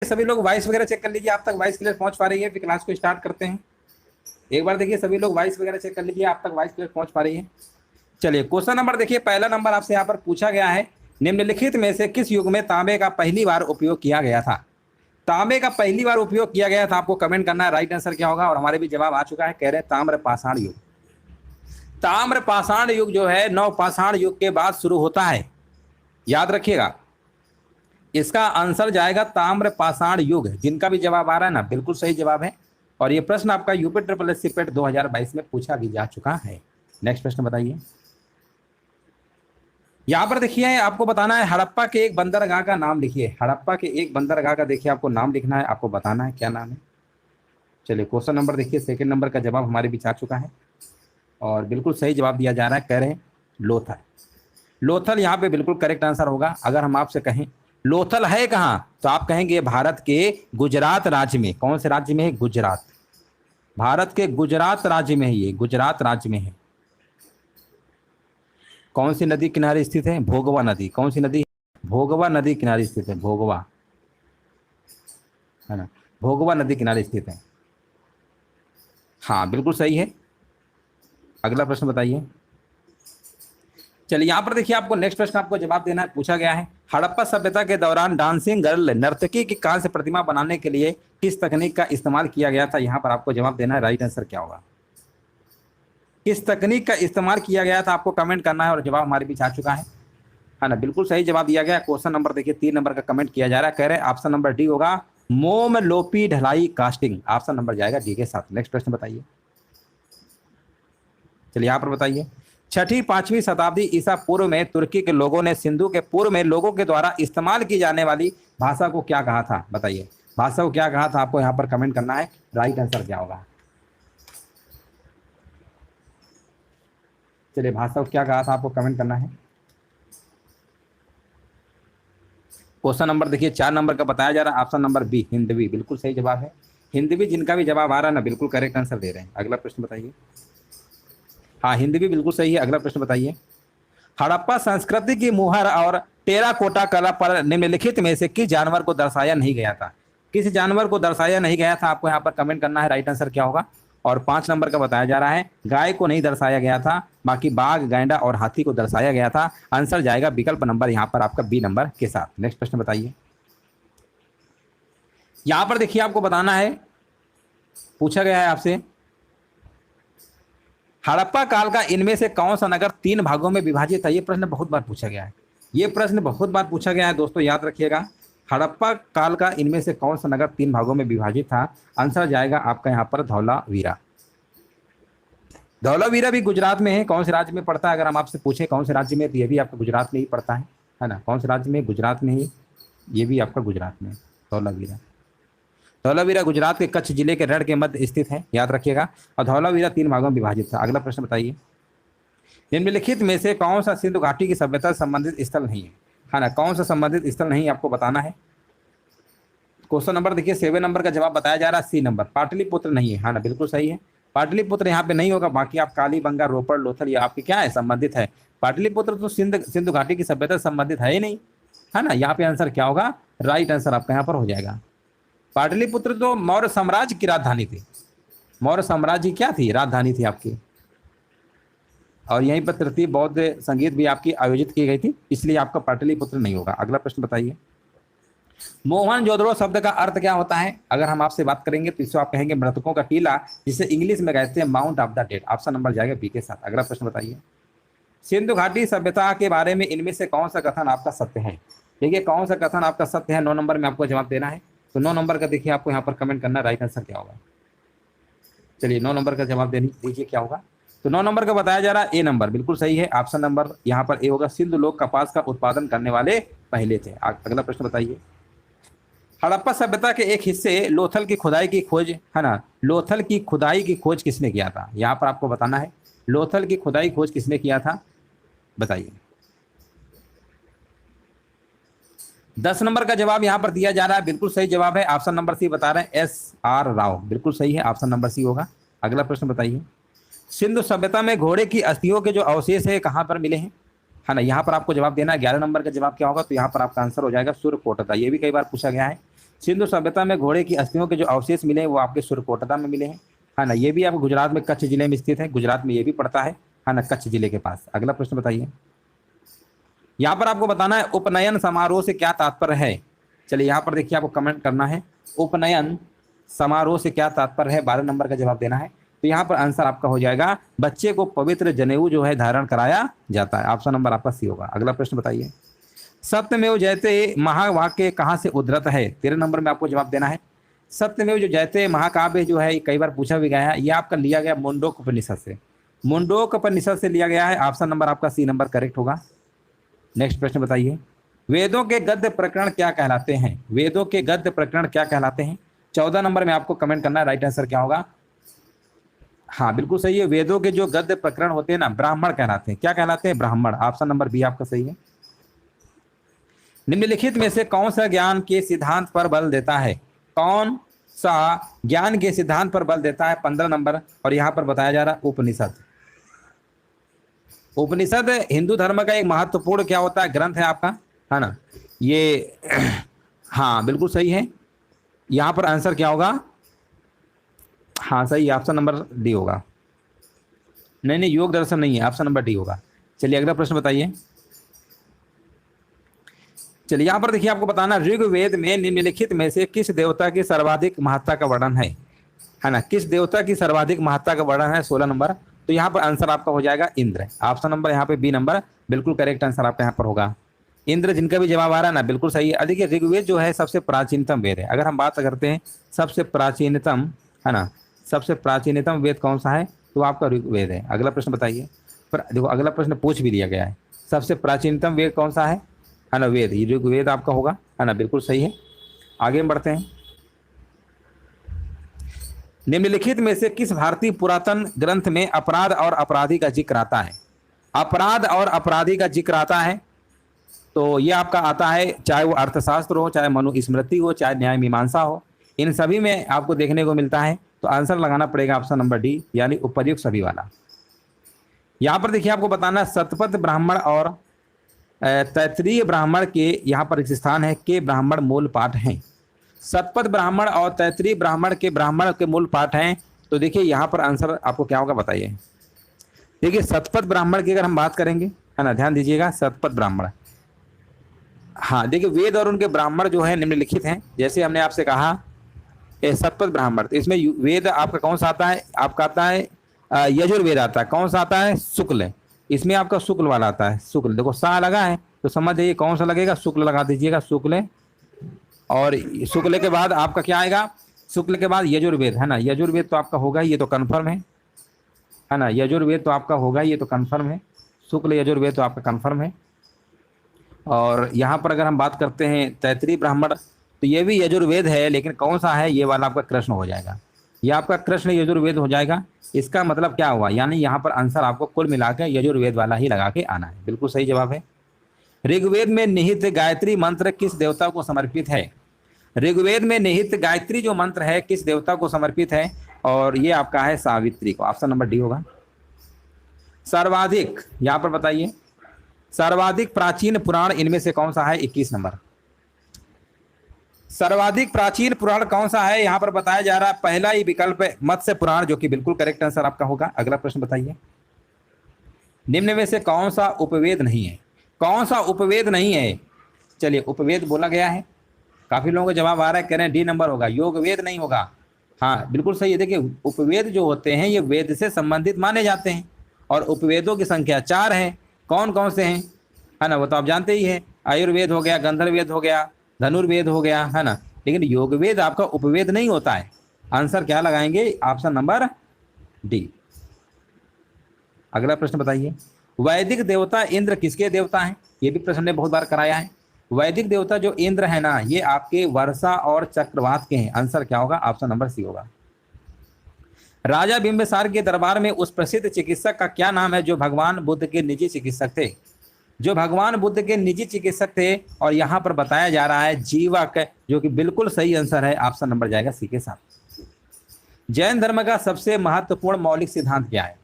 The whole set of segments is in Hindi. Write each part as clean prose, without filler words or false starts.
सभी लोग वॉइस वगैरह चेक कर लीजिए, आप तक वॉइस क्लियर पहुंच पा रही है, फिर क्लास को स्टार्ट करते हैं। एक बार देखिए सभी लोग वॉइस वगैरह चेक कर लीजिए, आप तक वॉइस क्लियर पहुंच पा रही है। चलिए क्वेश्चन नंबर देखिए, पहला नंबर आपसे यहाँ पर पूछा गया है, निम्नलिखित में से किस युग में तांबे का पहली बार उपयोग किया गया था? तांबे का पहली बार उपयोग किया गया था, आपको कमेंट करना है राइट आंसर क्या होगा। और हमारे भी जवाब आ चुका है, कह रहे हैं ताम्र पाषाण युग। ताम्र पाषाण युग जो है नव पाषाण युग के बाद शुरू होता है, याद रखिएगा। इसका आंसर जाएगा ताम्र पाषाण युग। जिनका भी जवाब आ रहा है ना, बिल्कुल सही जवाब है। और ये प्रश्न आपका यूपी ट्रिपल एस सी पेट 2022 में पूछा भी जा चुका है। नेक्स्ट प्रश्न बताइए। यहां पर देखिए आपको बताना है हड़प्पा के एक बंदरगाह का नाम लिखिए। हड़प्पा के एक बंदरगाह का देखिए आपको नाम लिखना है, आपको बताना है क्या नाम है। चलिए क्वेश्चन नंबर देखिए, सेकंड नंबर का जवाब हमारे बीच आ चुका है और बिल्कुल सही जवाब दिया जा रहा है, कह रहे हैं लोथल। लोथल यहाँ पे बिल्कुल करेक्ट आंसर होगा। अगर हम आपसे कहें लोथल है कहाँ, तो आप कहेंगे भारत के गुजरात राज्य में। कौन से राज्य में है? गुजरात। भारत के गुजरात राज्य में है, ये गुजरात राज्य में है। कौन सी नदी किनारे स्थित है? भोगवा नदी। कौन सी नदी? भोगवा नदी किनारे स्थित है। भोगवा, है ना, भोगवा नदी किनारे स्थित है। हाँ बिल्कुल सही है। अगला प्रश्न बताइए। चलिए यहाँ पर देखिए आपको नेक्स्ट प्रश्न आपको जवाब देना है, पूछा गया है हड़प्पा सभ्यता के दौरान डांसिंग गर्ल नर्तकी की कांस्य प्रतिमा बनाने के लिए किस तकनीक का इस्तेमाल किया गया था? यहाँ पर आपको जवाब देना है, राइट आंसर क्या होगा। किस तकनीक का इस्तेमाल किया गया था, आपको कमेंट करना है। और जवाब हमारे बीच आ चुका है ना, बिल्कुल सही जवाब दिया गया। क्वेश्चन नंबर देखिए 3 नंबर का कमेंट किया जा रहा है, कह रहे हैं ऑप्शन नंबर डी होगा, मोम लोपी ढलाई कास्टिंग। ऑप्शन नंबर जाएगा डी के साथ। नेक्स्ट प्रश्न बताइए। चलिए यहाँ पर बताइए, 6ठी-5वीं शताब्दी ईसा पूर्व में तुर्की के लोगों ने सिंधु के पूर्व में लोगों के द्वारा इस्तेमाल की जाने वाली भाषा को क्या कहा था? बताइए भाषा को क्या कहा था, आपको यहाँ पर कमेंट करना है, राइट आंसर क्या होगा। चलिए भाषा को क्या कहा था, आपको कमेंट करना है। क्वेश्चन नंबर देखिए 4 नंबर का बताया जा रहा है, ऑप्शन नंबर बी हिंदवी। बिल्कुल सही जवाब है, हिंदवी। जिनका भी जवाब आ रहा है ना, बिल्कुल करेक्ट आंसर दे रहे हैं। अगला प्रश्न बताइए। हाँ हिंदवी बिल्कुल सही है। अगला प्रश्न बताइए। हड़प्पा संस्कृति की मुहर और टेराकोटा कला पर निम्नलिखित में से किस जानवर को दर्शाया नहीं गया था? किस जानवर को दर्शाया नहीं गया था, आपको यहाँ पर कमेंट करना है, राइट आंसर क्या होगा। और 5 नंबर का बताया जा रहा है, गाय को नहीं दर्शाया गया था, बाकी बाघ, गैंडा और हाथी को दर्शाया गया था। आंसर जाएगा विकल्प नंबर यहाँ पर आपका बी नंबर के साथ। नेक्स्ट प्रश्न बताइए। यहाँ पर देखिए आपको बताना है, पूछा गया है आपसे हड़प्पा काल का इनमें से कौन सा नगर 3 भागों में विभाजित है? ये प्रश्न बहुत बार पूछा गया है, ये प्रश्न बहुत बार पूछा गया है दोस्तों, याद रखिएगा। हड़प्पा काल का इनमें से कौन सा नगर 3 भागों में विभाजित था? आंसर जाएगा आपका यहाँ पर धौलावीरा। धौलावीरा भी गुजरात में है। कौन से राज्य में पड़ता है? अगर हम आपसे पूछे कौन से राज्य में, तो ये भी आपका गुजरात में ही पड़ता है ना। कौन से राज्य में? गुजरात में ही, ये भी आपका गुजरात में। धौलावीरा, धौलावीरा गुजरात के कच्छ जिले के रण के मध्य स्थित है, याद रखिएगा। और धौलावीरा 3 भागों में विभाजित था। अगला प्रश्न बताइए। निम्नलिखित में से कौन सा सिंधु घाटी की सभ्यता संबंधित स्थल नहीं है ना, कौन सा संबंधित स्थल नहीं, आपको बताना है। क्वेश्चन नंबर देखिए 7 नंबर का जवाब बताया जा रहा है, सी नंबर पाटलिपुत्र नहीं है, ना, बिल्कुल सही है। पाटलिपुत्र यहाँ पे नहीं होगा। बाकी आप कालीबंगा, रोपड़, लोथल, ये आपके क्या है, संबंधित है। पाटलिपुत्र तो सिंधु घाटी की सभ्यता संबंधित है ही नहीं, है ना। यहाँ पे आंसर क्या होगा, राइट आंसर आपका यहाँ पर हो जाएगा। पाटलिपुत्र तो मौर्य साम्राज्य की राजधानी थी। मौर्य साम्राज्य क्या थी? राजधानी थी आपकी। और यहीं पर तृतीय बौद्ध संगीत भी आपकी आयोजित की गई थी, इसलिए आपका पाटलिपुत्र नहीं होगा। अगला प्रश्न बताइए। मोहनजोदड़ो शब्द का अर्थ क्या होता है? अगर हम आपसे बात करेंगे तो इसको आप कहेंगे मृतकों का टीला, जिसे इंग्लिश में कहते हैं mount of the dead. Option number जाएगा बी के साथ। अगला प्रश्न बताइए। सिंधु घाटी सभ्यता के बारे में इनमें से कौन सा कथन आपका सत्य है? देखिए कौन सा कथन आपका सत्य है, 9 नंबर में आपको जवाब देना है। तो 9 नंबर का देखिए आपको यहाँ पर कमेंट करना, राइट आंसर क्या होगा। चलिए 9 नंबर का जवाब दीजिए क्या होगा। तो 9 नंबर का बताया जा रहा है ए नंबर, बिल्कुल सही है। ऑप्शन नंबर यहाँ पर ए होगा, सिंधु लोग कपास का उत्पादन करने वाले पहले थे। अगला प्रश्न बताइए। हड़प्पा सभ्यता के एक हिस्से लोथल की खुदाई की खोज, है ना, लोथल की खुदाई की खोज किसने किया था? यहाँ पर आपको बताना है, लोथल की खुदाई खोज किसने किया था, बताइए। 10 नंबर का जवाब यहाँ पर दिया जा रहा है, बिल्कुल सही जवाब है। ऑप्शन नंबर सी बता रहे हैं, SR राव, बिल्कुल सही है। ऑप्शन नंबर सी होगा। अगला प्रश्न बताइए। सिंधु सभ्यता में घोड़े की अस्थियों के जो अवशेष है कहाँ पर मिले हैं, है ना, यहाँ पर आपको जवाब देना है। 11 नंबर का जवाब क्या होगा, तो यहाँ पर आपका आंसर हो जाएगा सूर्यकोट का। ये भी कई बार पूछा गया है सिंधु सभ्यता में घोड़े की अस्थियों के जो अवशेष मिले हैं वो आपके सुरकोटदा में मिले हैं, है ना। ये भी आपको गुजरात में कच्छ जिले में स्थित है, गुजरात में ये भी पड़ता है ना, कच्छ जिले के पास। अगला प्रश्न बताइए। यहाँ पर आपको बताना है उपनयन समारोह से क्या तात्पर्य है। चलिए यहाँ पर देखिए आपको कमेंट करना है उपनयन समारोह से क्या तात्पर्य है, 12 नंबर का जवाब देना है। तो यहाँ पर आंसर आपका हो जाएगा बच्चे को पवित्र जनेऊ जो है धारण कराया जाता है। ऑप्शन नंबर आपका सी होगा। अगला प्रश्न बताइए। सत्यमेव जयते महावाक्य कहाँ से उद्धृत है, 13 नंबर में आपको जवाब देना है। सत्यमेव जो जयते महाकाव्य जो है कई बार पूछा भी गया है, यह आपका लिया गया मुंडोक उपनिषद से, मुंडोक उपनिषद से लिया गया है। ऑप्शन नंबर आपका सी नंबर करेक्ट होगा। नेक्स्ट प्रश्न बताइए। वेदों के गद्य प्रकरण क्या कहलाते हैं, वेदों के गद्य प्रकरण क्या कहलाते हैं। 14 नंबर में आपको कमेंट करना है राइट आंसर क्या होगा। हाँ बिल्कुल सही है, वेदों के जो गद्य प्रकरण होते हैं ना ब्राह्मण कहलाते हैं। क्या कहलाते हैं, ब्राह्मण। ऑप्शन नंबर बी आपका सही है। निम्नलिखित में से कौन सा ज्ञान के सिद्धांत पर बल देता है, कौन सा ज्ञान के सिद्धांत पर बल देता है, 15 नंबर। और यहाँ पर बताया जा रहा है उपनिषद। उपनिषद हिंदू धर्म का एक महत्वपूर्ण क्या होता है, ग्रंथ है आपका, है ना। ये हाँ बिल्कुल सही है। यहाँ पर आंसर क्या होगा, हाँ सही, ऑप्शन नंबर डी होगा। नहीं योग दर्शन नहीं है, ऑप्शन नंबर डी होगा। चलिए अगला प्रश्न बताइए। चलिए यहाँ पर देखिए आपको बताना ऋग्वेद में निम्नलिखित में से किस देवता की सर्वाधिक महत्ता का वर्णन है ना। किस देवता की सर्वाधिक महत्ता का वर्णन है, 16 नंबर। तो यहाँ पर आंसर आपका हो जाएगा इंद्र। ऑप्शन नंबर यहाँ पे बी नंबर बिल्कुल करेक्ट आंसर आपका यहाँ पर होगा। इंद्र, जिनका भी जवाब आ रहा है ना बिल्कुल सही है। देखिए ऋग्वेद जो है सबसे प्राचीनतम वेद है। अगर हम बात करते हैं सबसे प्राचीनतम, है ना, सबसे प्राचीनतम वेद कौन सा है, तो आपका ऋग्वेद है। अगला प्रश्न बताइए। पर देखो अगला प्रश्न पूछ भी दिया गया है, सबसे प्राचीनतम वेद कौन सा है ना, वेद, ऋग्वेद आपका होगा, है ना, बिल्कुल सही है। आगे बढ़ते हैं। निम्नलिखित में से किस भारतीय पुरातन ग्रंथ में अपराध और अपराधी का जिक्र आता है, अपराध और अपराधी का जिक्र आता है। तो ये आपका आता है, चाहे वो अर्थशास्त्र हो, चाहे मनुस्मृति हो, चाहे न्याय मीमांसा हो, इन सभी में आपको देखने को मिलता है। तो आंसर लगाना पड़ेगा ऑप्शन नंबर डी, यानी उपयुक्त सभी वाला। यहाँ पर देखिए आपको बताना शतपथ ब्राह्मण और तैत्तिरीय ब्राह्मण के यहाँ पर एक स्थान है के ब्राह्मण मूल पाठ हैं। शतपथ ब्राह्मण और तैत्तिरीय ब्राह्मण के मूल पाठ हैं। तो देखिए यहाँ पर आंसर आपको क्या होगा बताइए। देखिए शतपथ ब्राह्मण की अगर हम बात करेंगे, है ना, ध्यान दीजिएगा, शतपथ ब्राह्मण, हाँ देखिए वेद और उनके ब्राह्मण जो है निम्नलिखित हैं। जैसे हमने आपसे कहा शतपथ ब्राह्मण, तो इसमें वेद आपका कौन सा आता है, आपका आता है यजुर्वेद आता है। कौन सा आता है, शुक्ल। इसमें आपका शुक्ल वाला आता है, शुक्ल। देखो सा लगा है तो समझ जाइए कौन सा लगेगा, शुक्ल लगा दीजिएगा, शुक्ल। और शुक्ल के बाद आपका क्या आएगा, शुक्ल के बाद यजुर्वेद, है ना। यजुर्वेद तो आपका होगा ही, ये तो कन्फर्म है ना। यजुर्वेद तो आपका होगा ही, ये तो कन्फर्म है। शुक्ल यजुर्वेद तो आपका कन्फर्म है। और यहाँ पर अगर हम बात करते हैं तैत्तिरीय ब्राह्मण, तो ये भी यजुर्वेद है, लेकिन कौन सा है, ये वाला आपका कृष्ण हो जाएगा। ये आपका कृष्ण यजुर्वेद हो जाएगा। इसका मतलब क्या हुआ, यानी यहाँ पर आंसर आपको कुल मिला के यजुर्वेद वाला ही लगा के आना है। बिल्कुल सही जवाब है। ऋग्वेद में निहित गायत्री मंत्र किस देवता को समर्पित है, ऋग्वेद में निहित गायत्री जो मंत्र है किस देवता को समर्पित है, और ये आपका है सावित्री को। ऑप्शन नंबर डी होगा। सर्वाधिक, यहाँ पर बताइए सर्वाधिक प्राचीन पुराण इनमें से कौन सा है, 21 नंबर। सर्वाधिक प्राचीन पुराण कौन सा है, यहां पर बताया जा रहा है पहला ही विकल्प है मत्स्य पुराण, जो कि बिल्कुल करेक्ट आंसर आपका होगा। अगला प्रश्न बताइए। निम्न में से कौन सा उपवेद नहीं है, कौन सा उपवेद नहीं है। चलिए उपवेद बोला गया है, काफी लोगों का जवाब आ रहा है, कह रहे हैं डी नंबर होगा, योग वेद नहीं होगा। हाँ बिल्कुल सही है। देखिए उपवेद जो होते हैं ये वेद से संबंधित माने जाते हैं, और उपवेदों की संख्या 4 है। कौन कौन से हैं, है ना, वो तो आप जानते ही है। आयुर्वेद हो गया, गंधर्वेद हो गया, धनुर्वेद हो गया, है ना। लेकिन योगवेद आपका उपवेद नहीं होता है। आंसर क्या लगाएंगे, ऑप्शन नंबर डी। अगला प्रश्न बताइए। वैदिक देवता इंद्र किसके देवता हैं, ये भी प्रश्न ने बहुत बार कराया है। वैदिक देवता जो इंद्र है ना, ये आपके वर्षा और चक्रवात के हैं। आंसर क्या होगा, ऑप्शन नंबर सी होगा। राजा बिंबिसार के दरबार में उस प्रसिद्ध चिकित्सक का क्या नाम है जो भगवान बुद्ध के निजी चिकित्सक थे, जो भगवान बुद्ध के निजी चिकित्सक थे। और यहाँ पर बताया जा रहा है जीवक, जो कि बिल्कुल सही आंसर है, ऑप्शन नंबर जाएगा सी के साथ। जैन धर्म का सबसे महत्वपूर्ण मौलिक सिद्धांत क्या है,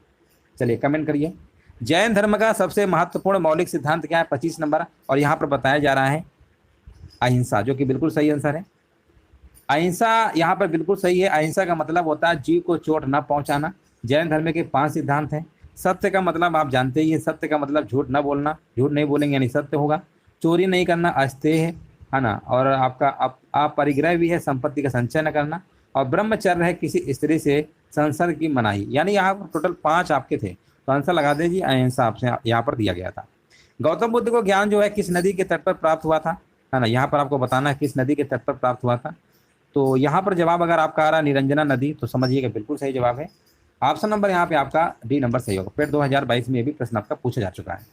चलिए कमेंट करिए। जैन धर्म का सबसे महत्वपूर्ण मौलिक सिद्धांत क्या है, 25 नंबर। और यहाँ पर बताया जा रहा है अहिंसा, जो कि बिल्कुल सही आंसर है। अहिंसा यहाँ पर बिल्कुल सही है। अहिंसा का मतलब होता है जीव को चोट न पहुंचाना। जैन धर्म के 5 सिद्धांत हैं। सत्य का मतलब आप जानते ही हैं, सत्य का मतलब झूठ न बोलना, झूठ नहीं बोलेंगे यानी सत्य होगा। चोरी नहीं करना, अस्तेय है ना। और आपका अपरिग्रह भी है, संपत्ति का संचय न करना। और ब्रह्मचर्य है, किसी स्त्री से संसर्ग की मनाही। यानी यहाँ पर टोटल 5 आपके थे, तो आंसर लगा दीजिए अहिंसा आपसे यहाँ पर दिया गया था। गौतम बुद्ध को ज्ञान जो है किस नदी के तट पर प्राप्त हुआ था, है ना। यहाँ पर आपको बताना है किस नदी के तट पर प्राप्त हुआ था। तो यहाँ पर जवाब अगर आपका आ रहा है निरंजना नदी, तो समझिएगा बिल्कुल सही जवाब है। ऑप्शन नंबर यहाँ पे आपका डी नंबर सही होगा। फिर 2022 में भी प्रश्न आपका पूछा जा चुका है।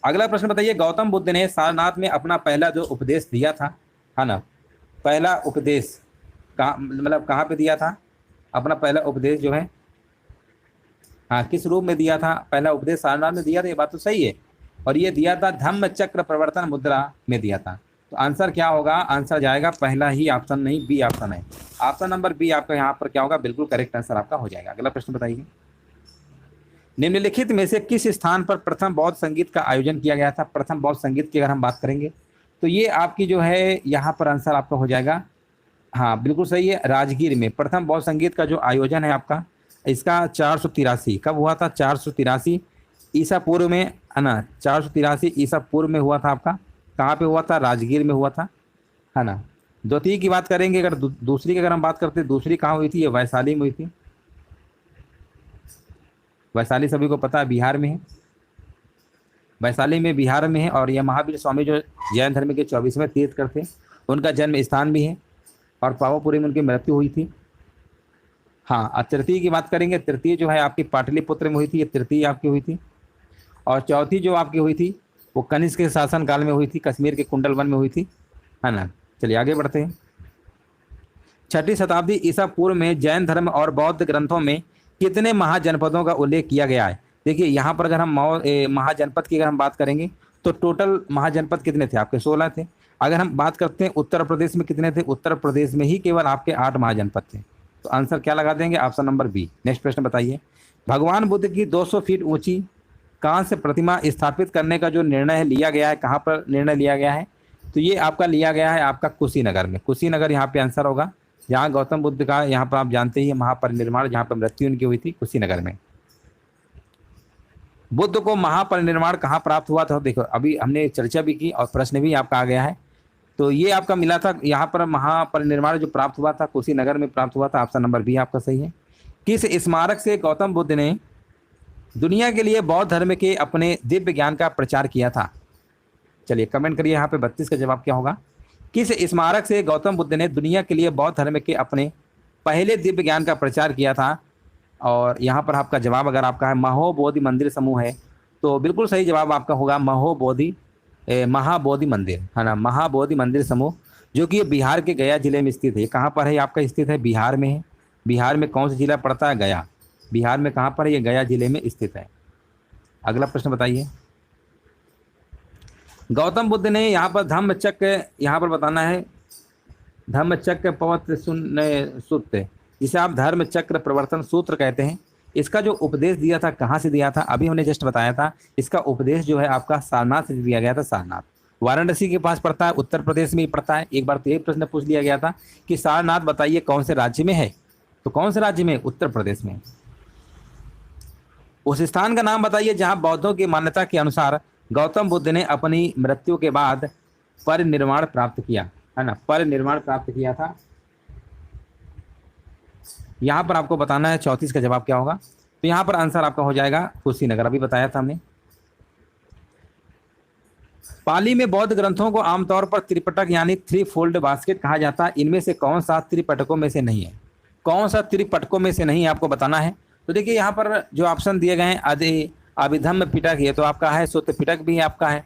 अगला प्रश्न बताइए, गौतम बुद्ध ने सारनाथ में अपना पहला जो उपदेश दिया था, है ना, पहला उपदेश कहाँ, मतलब कहाँ पे दिया था अपना पहला उपदेश जो है, हाँ किस रूप में दिया था पहला उपदेश? सारनाथ में दिया था, ये बात तो सही है। और ये दिया था धम्म चक्र प्रवर्तन मुद्रा में दिया था। तो आंसर क्या होगा? आंसर जाएगा पहला ही ऑप्शन, नहीं बी ऑप्शन है। ऑप्शन नंबर बी आपका यहाँ पर क्या होगा? बिल्कुल करेक्ट आंसर आपका हो जाएगा। अगला प्रश्न बताइए, निम्नलिखित में से किस स्थान पर प्रथम बौद्ध संगीत का आयोजन किया गया था? प्रथम बौद्ध संगीत की अगर हम बात करेंगे तो ये आपकी जो है यहाँ पर आंसर आपका हो जाएगा, हाँ बिल्कुल सही है, राजगीर में प्रथम बौद्ध संगीत का जो आयोजन है आपका, इसका 483 कब हुआ था? 483 ईसा पूर्व में, है ना। 483 ईसा पूर्व में हुआ था आपका। कहाँ पे हुआ था? राजगीर में हुआ था, है ना। द्वितीय की बात करेंगे, अगर दूसरी की अगर हम बात करते हैं, दूसरी कहाँ हुई थी? ये वैशाली में हुई थी। वैशाली सभी को पता है बिहार में है, वैशाली में बिहार में है। और यह महावीर स्वामी जो जैन धर्म के 24वें तीर्थकर थे, उनका जन्म स्थान भी है। और पावापुरी में उनकी मृत्यु हुई थी। हाँ, तृतीय की बात करेंगे, तृतीय जो है आपकी पाटलिपुत्र में हुई थी, ये तृतीय आपकी हुई थी। और चौथी जो आपकी हुई थी वो कनिष्क के शासन काल में हुई थी, कश्मीर के कुंडल वन में हुई थी, है ना। चलिए आगे बढ़ते हैं। 6ठी शताब्दी ईसा पूर्व में जैन धर्म और बौद्ध ग्रंथों में कितने महाजनपदों का उल्लेख किया गया है? देखिए यहाँ पर अगर हम महाजनपद की अगर हम बात करेंगे तो टोटल महाजनपद कितने थे आपके? 16 थे। अगर हम बात करते हैं उत्तर प्रदेश में कितने थे? उत्तर प्रदेश में ही केवल आपके 8 महाजनपद थे। तो आंसर क्या लगा देंगे? Option number B. नेक्स्ट प्रश्न बताइए, भगवान बुद्ध की 200 फीट ऊंची कहाँ से प्रतिमा स्थापित करने का जो निर्णय लिया गया है, कहाँ पर निर्णय लिया गया है? तो ये आपका लिया गया है आपका कुशीनगर में। कुशीनगर यहाँ पे आंसर होगा, जहाँ गौतम बुद्ध का, यहाँ पर आप जानते ही महापरिनिर्वाण, जहाँ पर मृत्यु उनकी हुई थी, कुशीनगर में। बुद्ध को महापरिनिर्वाण कहाँ प्राप्त हुआ था? देखो अभी हमने चर्चा भी की और प्रश्न भी आपका आ गया है। तो ये आपका मिला था, यहाँ पर महापरिनिर्वाण जो प्राप्त हुआ था कुशीनगर में प्राप्त हुआ था। ऑप्शन नंबर बी आपका सही है। किस स्मारक से गौतम बुद्ध ने दुनिया के लिए बौद्ध धर्म के अपने दिव्य ज्ञान का प्रचार किया था? चलिए कमेंट करिए यहाँ पे 32 का जवाब क्या होगा। किस स्मारक से गौतम बुद्ध ने दुनिया के लिए बौद्ध धर्म के अपने पहले दिव्य ज्ञान का प्रचार किया था? और यहाँ पर आपका जवाब अगर आपका है महोबोधि मंदिर समूह है, तो बिल्कुल सही जवाब आपका होगा महाबोधि मंदिर, है ना। महाबोधि मंदिर समूह, जो कि बिहार के गया जिले में स्थित है। कहाँ पर है आपका स्थित है? बिहार में है। बिहार में कौन सा जिला पड़ता है? गया। बिहार में कहाँ पर है? ये गया जिले में स्थित है। अगला प्रश्न बताइए, गौतम बुद्ध ने यहाँ पर धम्मचक्र, यहाँ पर बताना है धम्मचक्र प्रवर्तन सूत्र, जिसे आप धर्म चक्र प्रवर्तन सूत्र कहते हैं, इसका जो उपदेश दिया था कहाँ से दिया था? अभी हमने जस्ट बताया था, इसका उपदेश जो है आपका सारनाथ से दिया गया था। सारनाथ वाराणसी के पास पड़ता है, उत्तर प्रदेश में ही पड़ता है। एक बार तो एक प्रश्न पूछ लिया गया था कि सारनाथ बताइए कौन से राज्य में है, तो कौन से राज्य में? उत्तर प्रदेश में। उस स्थान का नाम बताइए जहां बौद्धों की मान्यता के अनुसार गौतम बुद्ध ने अपनी मृत्यु के बाद परिनिर्वाण प्राप्त किया, है ना, परिनिर्वाण प्राप्त किया था। यहाँ पर आपको बताना है 34 का जवाब क्या होगा। तो यहाँ पर आंसर आपका हो जाएगा कुशीनगर, अभी बताया था हमने। पाली में बौद्ध ग्रंथों को आमतौर पर त्रिपिटक यानी 3 फोल्ड बास्केट कहा जाता है। इनमें से कौन सा त्रिपिटकों में से नहीं है? कौन सा त्रिपिटकों में से नहीं है आपको बताना है। तो देखिए यहाँ पर जो ऑप्शन दिए गए हैं, अभिधम्म पिटक, ये तो आपका है। सुत्त पिटक भी आपका है,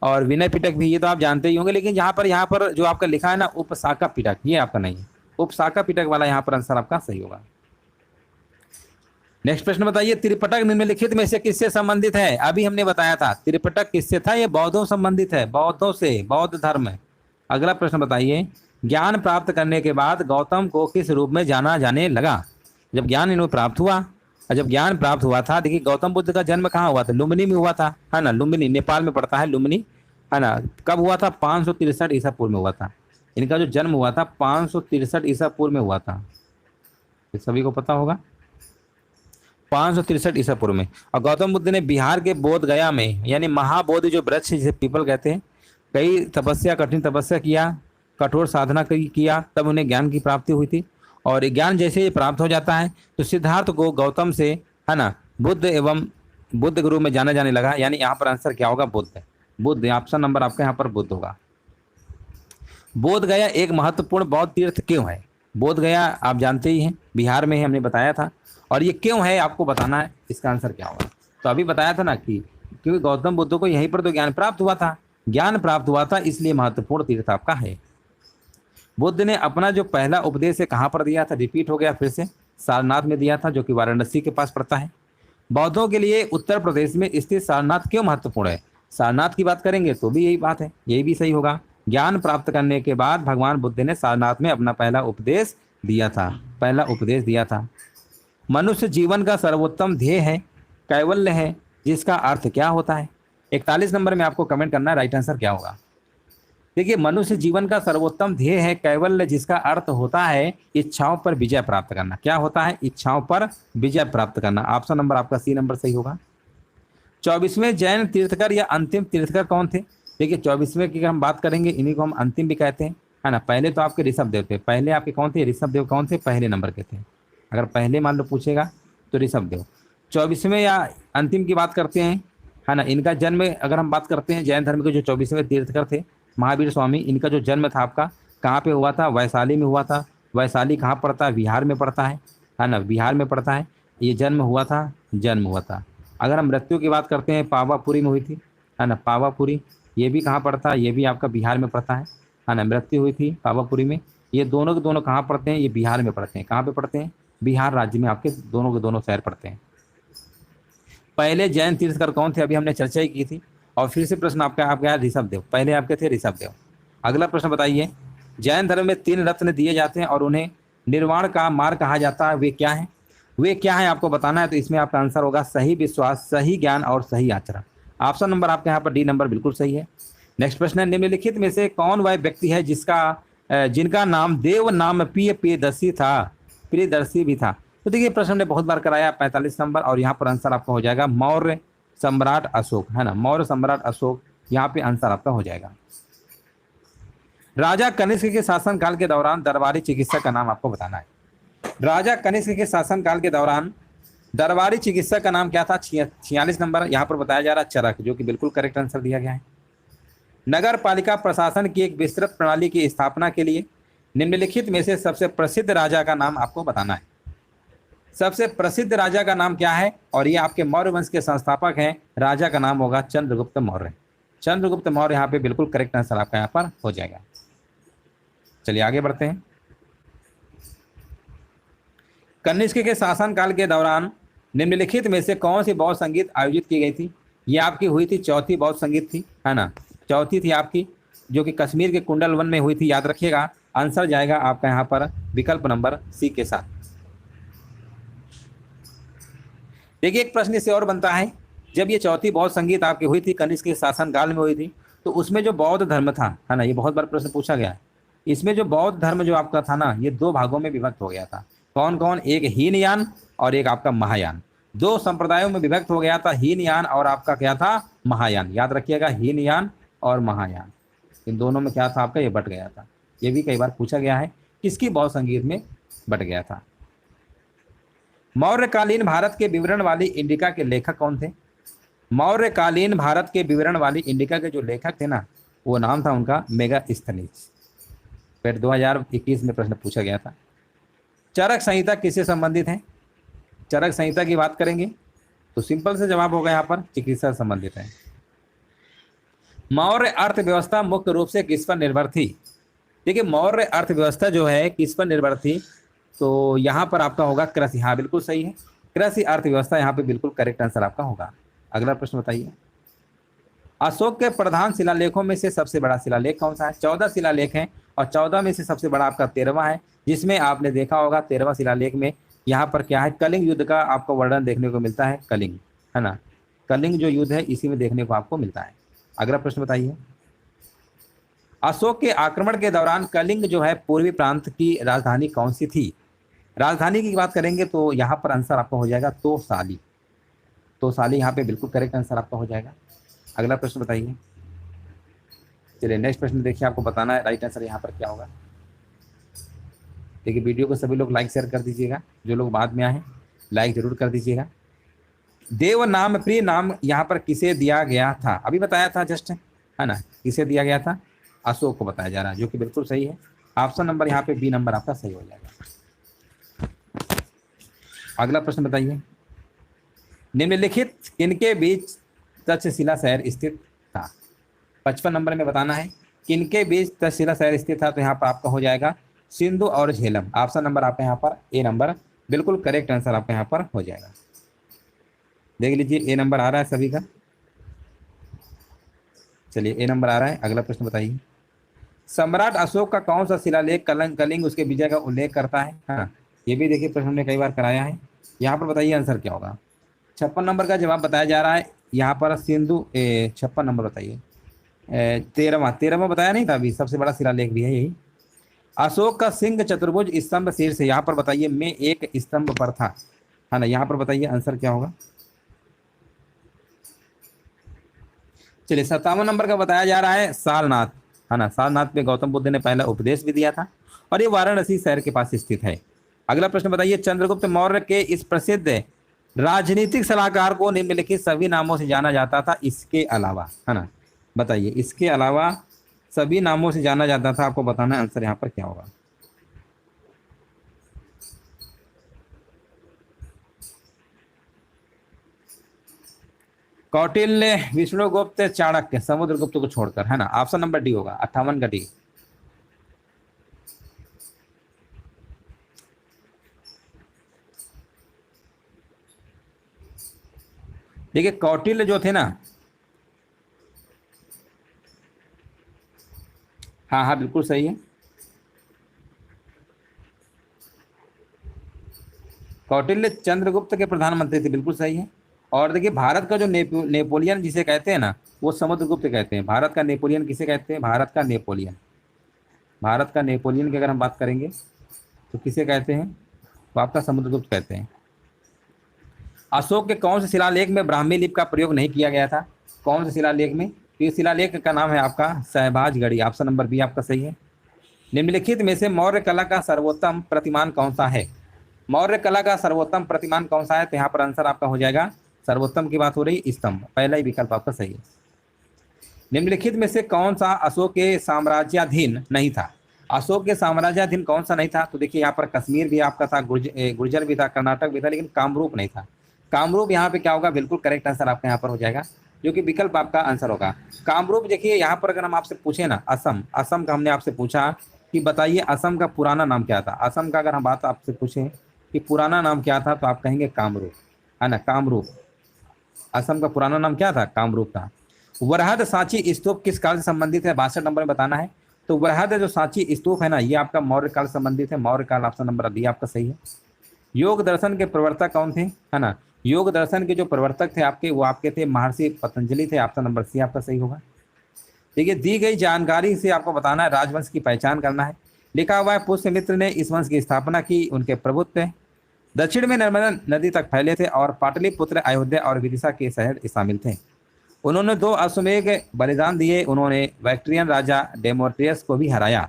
और विनय पिटक भी, ये तो आप जानते ही होंगे। लेकिन यहाँ पर जो आपका लिखा है ना उपसाका पिटक, ये आपका नहीं है। उपसाका पिटक वाला यहाँ पर आंसर आपका सही होगा। नेक्स्ट प्रश्न बताइए, त्रिपिटक निम्नलिखित में से किससे संबंधित है? अभी हमने बताया था त्रिपिटक किससे था, ये बौद्धों संबंधित है, बौद्धों से, बौद्ध धर्म है। अगला प्रश्न बताइए, ज्ञान प्राप्त करने के बाद गौतम को किस रूप में जाना जाने लगा? जब ज्ञान इन्हें प्राप्त हुआ, और जब ज्ञान प्राप्त हुआ था, देखिए गौतम बुद्ध का जन्म कहाँ हुआ था? लुम्बिनी में हुआ था, है ना। लुम्बिनी नेपाल में पड़ता है, लुम्बिनी, है ना। कब हुआ था? 563 ईसा पूर्व में हुआ था। इनका जो जन्म हुआ था 563 ईसा पूर्व में हुआ था, ये सभी को पता होगा, 563 ईसा पूर्व में। और गौतम बुद्ध ने बिहार के बोध गया में, यानी महाबोधि जो वृक्ष जिसे पीपल कहते हैं, कई तपस्या, कठिन तपस्या किया, कठोर साधना किया, तब उन्हें ज्ञान की प्राप्ति हुई थी। और ज्ञान जैसे ही प्राप्त हो जाता है तो सिद्धार्थ को गौतम से, है ना, बुद्ध एवं बुद्ध गुरु में जाना जाने लगा। यानी यहाँ पर आंसर क्या होगा? बुद्ध। बुद्ध, ऑप्शन नंबर आपका यहाँ पर बुद्ध होगा। बोध गया एक महत्वपूर्ण बौद्ध तीर्थ क्यों है? बोध गया आप जानते ही हैं, बिहार में है, हमने बताया था। और ये क्यों है आपको बताना है, इसका आंसर क्या होगा? तो अभी बताया था ना कि क्योंकि गौतम बुद्ध को यहीं पर तो ज्ञान प्राप्त हुआ था, ज्ञान प्राप्त हुआ था, इसलिए महत्वपूर्ण तीर्थ आपका है। बुद्ध ने अपना जो पहला उपदेश है कहाँ पर दिया था? रिपीट हो गया फिर से, सारनाथ में दिया था, जो कि वाराणसी के पास पड़ता है। बौद्धों के लिए उत्तर प्रदेश में स्थित सारनाथ क्यों महत्वपूर्ण है? सारनाथ की बात करेंगे तो भी यही बात है, यही भी सही होगा। ज्ञान प्राप्त करने के बाद भगवान बुद्ध ने सारनाथ में अपना पहला उपदेश दिया था, पहला उपदेश दिया था। मनुष्य जीवन का सर्वोत्तम ध्येय है, कैवल्य है, जिसका अर्थ क्या होता है? 41 नंबर में आपको कमेंट करना है, राइट आंसर क्या होगा। देखिए, मनुष्य जीवन का सर्वोत्तम ध्येय है कैवल्य, जिसका अर्थ होता है इच्छाओं पर विजय प्राप्त करना। क्या होता है? इच्छाओं पर विजय प्राप्त करना। ऑप्शन नंबर आपका सी नंबर सही होगा। 24वें जैन तीर्थकर या अंतिम तीर्थकर कौन थे? देखिए, 24वें की अगर हम बात करेंगे, इन्हीं को हम अंतिम भी कहते हैं, है ना। पहले तो आपके ऋषभ देव थे, पहले आपके कौन थे? ऋषभ देव कौन थे? पहले नंबर के थे। अगर पहले मान लो पूछेगा तो ऋषभ देव। 24वें या अंतिम की बात करते हैं, है ना। इनका जन्म अगर हम बात करते हैं, जैन धर्म के जो 24वें तीर्थकर थे महावीर स्वामी, इनका जो जन्म था आपका कहाँ पे हुआ था? वैशाली में हुआ था। वैशाली कहाँ पड़ता है? बिहार में पड़ता है ना, बिहार में पड़ता है। ये जन्म हुआ था, जन्म हुआ था। अगर हम मृत्यु की बात करते हैं, पावापुरी में हुई थी, है ना, पावापुरी। ये भी कहाँ पड़ता है? ये भी आपका बिहार में पड़ता है ना। मृत्यु हुई थी पावापुरी में। ये दोनों के दोनों कहाँ पड़ते हैं? ये बिहार में पड़ते हैं। कहाँ पे पड़ते हैं? बिहार राज्य में आपके दोनों के दोनों शहर पड़ते हैं। पहले जैन तीर्थकर कौन थे? अभी हमने चर्चा ही की थी। और फिर से प्रश्न आपका ऋषभ देव, पहले आपके थे ऋषभ देव। अगला प्रश्न बताइए, जैन धर्म में 3 रत्न दिए जाते हैं और उन्हें निर्वाण का मार्ग कहा जाता है, वे क्या हैं? वे क्या है आपको बताना है। तो इसमें आपका आंसर होगा सही विश्वास, सही ज्ञान और सही आचरण। ऑप्शन नंबर आपके यहाँ पर डी नंबर बिल्कुल सही है। नेक्स्ट प्रश्न है, निम्नलिखित में से कौन वह व्यक्ति है जिनका नाम देव नाम प्रियदर्शी था, प्रियदर्शी भी था? तो देखिए, प्रश्न ने बहुत बार कराया, 45 नंबर। और यहाँ पर आंसर आपका हो जाएगा मौर्य सम्राट अशोक, है ना, मौर्य सम्राट अशोक। यहाँ पे आंसर आपका हो जाएगा। राजा कनिष्क के शासनकाल के दौरान दरबारी चिकित्सक का नाम आपको बताना है। राजा कनिष्क के शासनकाल के दौरान दरबारी चिकित्सक का नाम क्या था? 46 नंबर यहाँ पर बताया जा रहा है चरक, जो कि बिल्कुल करेक्ट आंसर दिया गया है। नगर पालिका प्रशासन की एक विस्तृत प्रणाली की स्थापना के लिए निम्नलिखित में से सबसे प्रसिद्ध राजा का नाम आपको बताना है। सबसे प्रसिद्ध राजा का नाम क्या है? और ये आपके मौर्य वंश के संस्थापक हैं। राजा का नाम होगा चंद्रगुप्त मौर्य। चंद्रगुप्त मौर्य यहाँ पे बिल्कुल करेक्ट आंसर आपका यहाँ पर हो जाएगा। चलिए आगे बढ़ते हैं। कनिष्क के शासनकाल के दौरान निम्नलिखित में से कौन सी बौद्ध संगीत आयोजित की गई थी? ये आपकी हुई थी चौथी बौद्ध संगीत थी, है ना, चौथी थी आपकी, जो कि कश्मीर के कुंडल वन में हुई थी। याद रखिएगा, आंसर जाएगा आपका यहाँ पर विकल्प नंबर सी के साथ। देखिए, एक प्रश्न इससे और बनता है, जब ये चौथी बौद्ध संगीत आपकी हुई थी, कनिष्क के शासनकाल में हुई थी, तो उसमें जो बौद्ध धर्म था, है ना, ये बहुत बार प्रश्न पूछा गया है। इसमें जो बौद्ध धर्म जो आपका था ना, ये 2 भागों में विभक्त हो गया था। कौन कौन? एक हीनयान और एक आपका महायान। 2 संप्रदायों में विभक्त हो गया था, हीनयान और आपका क्या था? महायान। याद रखिएगा, हीनयान और महायान, इन दोनों में क्या था आपका? ये बट गया था। ये भी कई बार पूछा गया है, किसकी बौद्ध संगीत में बट गया था। मौर्यकालीन भारत के विवरण वाली इंडिका के लेखक कौन थे? मौर्यकालीन भारत के विवरण वाली इंडिका के जो लेखक थे ना, वो नाम था उनका मेगास्थनीज। फिर 2021 में प्रश्न पूछा गया था। चरक संहिता किससे संबंधित है? चरक संहिता की बात करेंगे तो सिंपल से जवाब होगा यहाँ पर चिकित्सा संबंधित है। मौर्य अर्थव्यवस्था मुख्य रूप से किस पर निर्भर थी? देखिए, मौर्य अर्थव्यवस्था जो है किस पर निर्भर थी? तो यहाँ पर आपका होगा कृषि। हाँ, बिल्कुल सही है, कृषि अर्थव्यवस्था यहाँ पे बिल्कुल करेक्ट आंसर आपका होगा। अगला प्रश्न बताइए, अशोक के प्रधान शिलालेखों में से सबसे बड़ा शिलालेख कौन सा है? 14 शिलालेख हैं और 14 में से सबसे बड़ा आपका 13वां है, जिसमें आपने देखा होगा 13वां शिलालेख में यहाँ पर क्या है? कलिंग युद्ध का आपको वर्णन देखने को मिलता है। कलिंग, है ना, कलिंग जो युद्ध है इसी में देखने को आपको मिलता है। अगला प्रश्न बताइए, अशोक के आक्रमण के दौरान कलिंग जो है पूर्वी प्रांत की राजधानी कौन सी थी? राजधानी की बात करेंगे तो यहाँ पर आंसर आपका हो जाएगा तोसाली। तोसाली यहाँ पे बिल्कुल करेक्ट आंसर आपका हो जाएगा। अगला प्रश्न बताइए। चलिए नेक्स्ट प्रश्न देखिए, आपको बताना है राइट आंसर यहाँ पर क्या होगा। देखिए वीडियो को सभी लोग लाइक शेयर कर दीजिएगा, जो लोग बाद में आए लाइक जरूर कर दीजिएगा। देव नाम प्रिय नाम यहाँ पर किसे दिया गया था? अभी बताया था जस्ट, है ना, किसे दिया गया था? अशोक को बताया जा रहा है, जो कि बिल्कुल सही है। ऑप्शन नंबर यहाँ पे बी नंबर आपका सही हो जाएगा। अगला प्रश्न बताइए। निम्नलिखित किनके बीच तक्षशिला शहर स्थित था? 55 नंबर में बताना है किनके बीच तक्षशिला शहर स्थित था। तो यहाँ पर आपका हो जाएगा सिंधु और झेलम। ऑप्शन नंबर आपका यहाँ पर ए नंबर बिल्कुल करेक्ट आंसर आपका यहाँ पर हो जाएगा। देख लीजिए ए नंबर आ रहा है सभी का। चलिए ए नंबर आ रहा है। अगला प्रश्न बताइए। सम्राट अशोक का कौन सा शिलालेख कलिंग उसके विजय का उल्लेख करता है? हाँ, ये भी देखिए प्रश्न हमने कई बार कराया है। यहाँ पर बताइए आंसर क्या होगा। 56 नंबर का जवाब बताया जा रहा है यहाँ पर सिंधु। 56 नंबर बताइए। 13वां बताया नहीं था अभी, सबसे बड़ा शिलालेख भी है यही। अशोक का सिंह चतुर्भुज स्तंभ शीर्ष, यहाँ पर बताइए में एक स्तंभ पर था, है ना। यहाँ पर बताइए आंसर क्या होगा। चलिए 57 नंबर का बताया जा रहा है सारनाथ, है ना। सारनाथ पे गौतम बुद्ध ने पहला उपदेश भी दिया था और ये वाराणसी शहर के पास स्थित है। अगला प्रश्न बताइए। चंद्रगुप्त मौर्य के इस प्रसिद्ध राजनीतिक सलाहकार को निम्नलिखित सभी नामों से जाना जाता था, इसके अलावा, है ना। बताइए इसके अलावा सभी नामों से जाना जाता था, आपको बताना है आंसर यहाँ पर क्या होगा। कौटिल्य, विष्णुगुप्त, चाणक्य, समुद्रगुप्त को छोड़कर, है ना। ऑप्शन नंबर डी होगा 58 का डी। देखिए कौटिल्य जो थे ना, हाँ हाँ बिल्कुल सही है। कौटिल्य चंद्रगुप्त के प्रधानमंत्री थे, बिल्कुल सही है। और देखिए भारत का जो नेपोलियन जिसे कहते हैं ना, वो समुद्रगुप्त कहते हैं। भारत का नेपोलियन किसे कहते हैं? भारत का नेपोलियन, भारत का नेपोलियन की अगर हम बात करेंगे तो किसे कहते हैं? तो आपका समुद्रगुप्त कहते हैं। अशोक के कौन से शिलालेख में ब्राह्मी लिपि का प्रयोग नहीं किया गया था? कौन से शिलालेख में? तो इस शिलालेख का नाम है आपका सहबाजगढ़ी। ऑप्शन नंबर बी आपका सही है। निम्नलिखित में से मौर्य कला का सर्वोत्तम प्रतिमान कौन सा है? मौर्य कला का सर्वोत्तम प्रतिमान कौन सा है? तो यहाँ पर आंसर आपका हो जाएगा, सर्वोत्तम की बात हो रही, स्तंभ, पहला ही विकल्प आपका सही है। निम्नलिखित में से कौन सा अशोक के साम्राज्याधीन नहीं था? अशोक के साम्राज्याधीन कौन सा नहीं था? तो देखिए यहाँ पर कश्मीर भी आपका था, गुर्जर भी था, कर्नाटक भी था, लेकिन कामरूप नहीं था। कामरूप यहाँ पे क्या होगा? बिल्कुल करेक्ट आंसर आपका यहाँ पर हो जाएगा, जो कि विकल्प आपका आंसर होगा। कामरूप देखिए यहाँ पर अगर हम आपसे पूछे ना, असम, असम का हमने आपसे पूछा कि बताइए असम का पुराना नाम क्या था। असम का अगर हम बात आपसे पूछें कि पुराना नाम क्या था, तो आप कहेंगे कामरूप, है ना, कामरूप। असम का पुराना नाम क्या था? कामरूप था। वरहद सांची स्तूप किस काल से संबंधित है? 62 नंबर में बताना है। तो वरहद जो सांची स्तूप है ना, ये आपका मौर्य काल से संबंधित है, मौर्य काल। ऑप्शन नंबर बी आपका सही है। योग दर्शन के प्रवर्तक कौन थे? है ना, योग दर्शन के जो प्रवर्तक थे आपके, वो आपके थे महर्षि पतंजलि थे। ऑप्शन नंबर सी आपका सही होगा। देखिए दी गई जानकारी से आपको बताना है, राजवंश की पहचान करना है। लिखा हुआ है पुष्यमित्र ने इस वंश की स्थापना की, उनके प्रभुत्व दक्षिण में नर्मदा नदी तक फैले थे और पाटलिपुत्र, अयोध्या और विदिशा के शहर शामिल थे। उन्होंने 2 अश्वमेध बलिदान दिए। उन्होंने बैक्ट्रियन राजा डेमोट्रियस को भी हराया।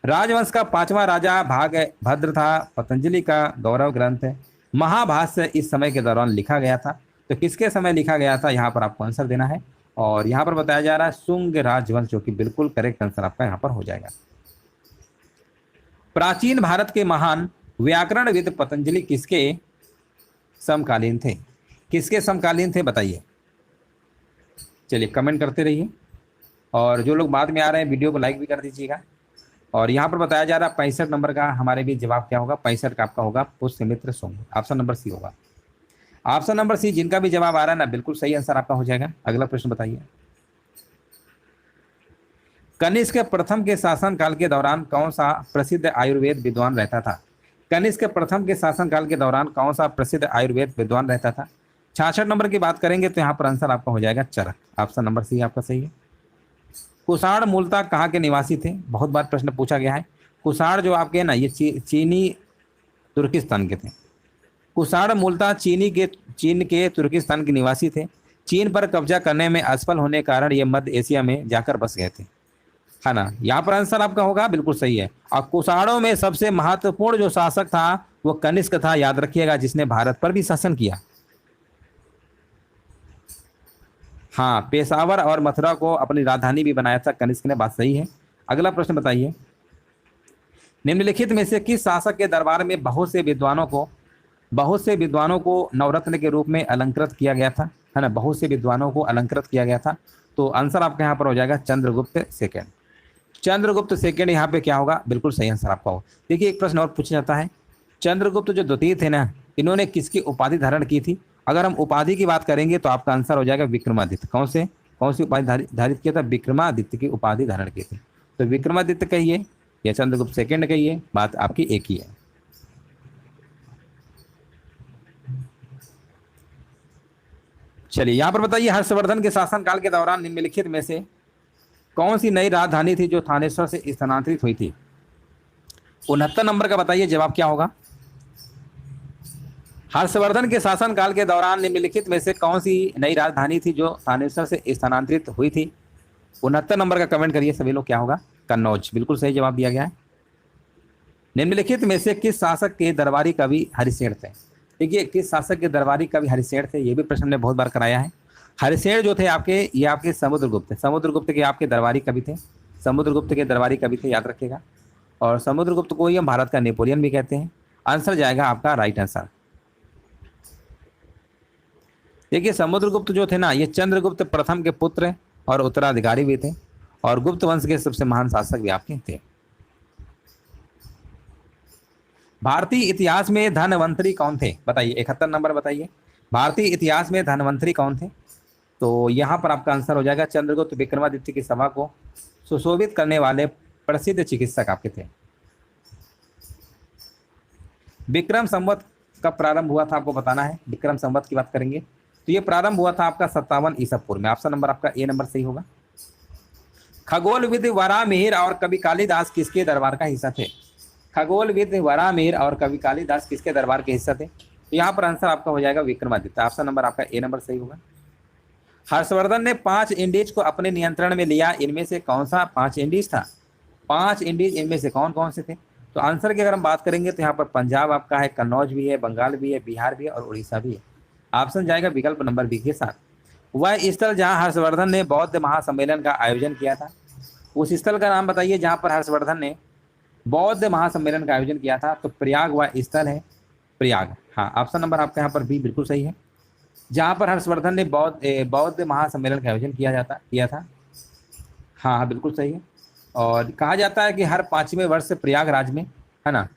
राजवंश का 5वां राजा भाग भद्र था। पतंजलि का गौरव ग्रंथ महाभाष्य इस समय के दौरान लिखा गया था। तो किसके समय लिखा गया था, यहाँ पर आपको आंसर देना है। और यहाँ पर बताया जा रहा है शुंग राजवंश, जो कि बिल्कुल करेक्ट आंसर आपका यहाँ पर हो जाएगा। प्राचीन भारत के महान व्याकरणविद पतंजलि किसके समकालीन थे? किसके समकालीन थे बताइए। चलिए कमेंट करते रहिए, और जो लोग बाद में आ रहे हैं वीडियो को लाइक भी कर दीजिएगा। और यहाँ पर बताया जा रहा है 65 नंबर का हमारे भी जवाब क्या होगा? 65 का आपका होगा Pushyamitra Shunga. Option number C होगा। ऑप्शन नंबर सी जिनका भी जवाब आ रहा है ना, बिल्कुल सही आंसर आपका हो जाएगा। अगला प्रश्न बताइए। कनिष्क प्रथम के शासन काल के दौरान कौन सा प्रसिद्ध आयुर्वेद विद्वान रहता था? कनिष्क प्रथम के शासन काल के दौरान कौन सा प्रसिद्ध आयुर्वेद विद्वान रहता था? 66 नंबर की बात करेंगे तो यहाँ पर आंसर आपका हो जाएगा चरक। ऑप्शन नंबर सी आपका सही है। कुषाण मूलतः कहाँ के निवासी थे, बहुत बार प्रश्न पूछा गया है। कुषाण जो आपके ना ये चीनी तुर्किस्तान के थे। कुषाण मूलतः चीन के तुर्किस्तान के निवासी थे। चीन पर कब्जा करने में असफल होने के कारण ये मध्य एशिया में जाकर बस गए थे, है ना। यहाँ पर आंसर आपका होगा बिल्कुल सही है। और कुषाणों में सबसे महत्वपूर्ण जो शासक था वो कनिष्क था, याद रखिएगा, जिसने भारत पर भी शासन किया। हाँ, पेशावर और मथुरा को अपनी राजधानी भी बनाया था कनिष्क ने, बात सही है। अगला प्रश्न बताइए, निम्नलिखित में से किस शासक के दरबार में बहुत से विद्वानों को नवरत्न के रूप में अलंकृत किया गया था, है ना, बहुत से विद्वानों को अलंकृत किया गया था। तो आंसर आपका यहाँ पर हो जाएगा चंद्रगुप्त सेकंड। चंद्रगुप्त सेकंड यहाँ पे क्या होगा, बिल्कुल सही आंसर आपका होगा। देखिए एक प्रश्न और पूछा जाता है, चंद्रगुप्त जो द्वितीय थे ना, इन्होंने किसकी उपाधि धारण की थी। अगर हम उपाधि की बात करेंगे तो आपका आंसर हो जाएगा विक्रमादित्य। कौन सी उपाधि धारित किया था, विक्रमादित्य की उपाधि धारण की थी। तो विक्रमादित्य कहिए या चंद्रगुप्त सेकंड कहिए, बात आपकी एक ही है। चलिए यहाँ पर बताइए, हर्षवर्धन के शासनकाल के दौरान निम्नलिखित में से कौन सी नई राजधानी थी जो थानेश्वर से स्थानांतरित हुई थी। 69 नंबर का बताइए जवाब क्या होगा। हर्षवर्धन के शासनकाल के दौरान निम्नलिखित में से कौन सी नई राजधानी थी जो थानेश्वर से स्थानांतरित हुई थी। 69 नंबर का कमेंट करिए सभी लोग, क्या होगा, कन्नौज, बिल्कुल सही जवाब दिया गया है। निम्नलिखित में से किस शासक के दरबारी कवि हरिशेर थे। देखिए किस शासक के दरबारी कवि हरिशेर थे, ये भी प्रश्न ने बहुत बार कराया है। हरिशेर जो थे आपके, ये आपके समुद्रगुप्त के आपके दरबारी कवि थे। समुद्रगुप्त के दरबारी कवि थे, याद रखिएगा। और समुद्रगुप्त को ही हम भारत का नेपोलियन भी कहते हैं। आंसर जाएगा आपका राइट आंसर। देखिए समुद्रगुप्त जो थे ना, ये चंद्रगुप्त प्रथम के पुत्र और उत्तराधिकारी भी थे, और गुप्त वंश के सबसे महान शासक भी आपके थे। भारतीय इतिहास में धनवंतरी कौन थे, बताइए, 71 नंबर बताइए। भारतीय इतिहास में धनवंतरी कौन थे। तो यहाँ पर आपका आंसर हो जाएगा चंद्रगुप्त विक्रमादित्य की सभा को सुशोभित करने वाले प्रसिद्ध चिकित्सक आपके थे। विक्रम संवत कब प्रारंभ हुआ था आपको बताना है। विक्रम संवत की बात करेंगे तो ये प्रारंभ हुआ था आपका 57 ईसा पूर्व में। ऑप्शन नंबर आपका ए नंबर सही होगा। खगोलविद वराहमिहिर और कवि कालिदास किसके दरबार का हिस्सा थे। खगोलविद वराहमिहिर और कवि कालिदास किसके दरबार के हिस्सा थे। तो यहाँ पर आंसर आपका हो जाएगा विक्रमादित्य। ऑप्शन नंबर आपका ए नंबर सही होगा। हर्षवर्धन ने 5 इंडीज को अपने नियंत्रण में लिया, इनमें से कौन सा 5 इंडीज था। 5 इंडीज इनमें से कौन कौन से थे। तो आंसर की अगर हम बात करेंगे तो यहाँ पर पंजाब आपका है, कन्नौज भी है, बंगाल भी है, बिहार भी है और उड़ीसा भी है। ऑप्शन जाएगा विकल्प नंबर बी के साथ। वह स्थल जहाँ हर्षवर्धन ने बौद्ध महासम्मेलन का आयोजन किया था, उस स्थल का नाम बताइए जहाँ पर हर्षवर्धन ने बौद्ध महासम्मेलन का आयोजन किया था। तो प्रयाग वह स्थल है, प्रयाग। हाँ, ऑप्शन नंबर आपका यहाँ पर बी बिल्कुल सही है, जहाँ पर हर्षवर्धन ने बौद्ध महासम्मेलन का आयोजन किया था। हाँ हाँ बिल्कुल सही है। और कहा जाता है कि हर 5वें वर्ष से प्रयागराज में, है ना,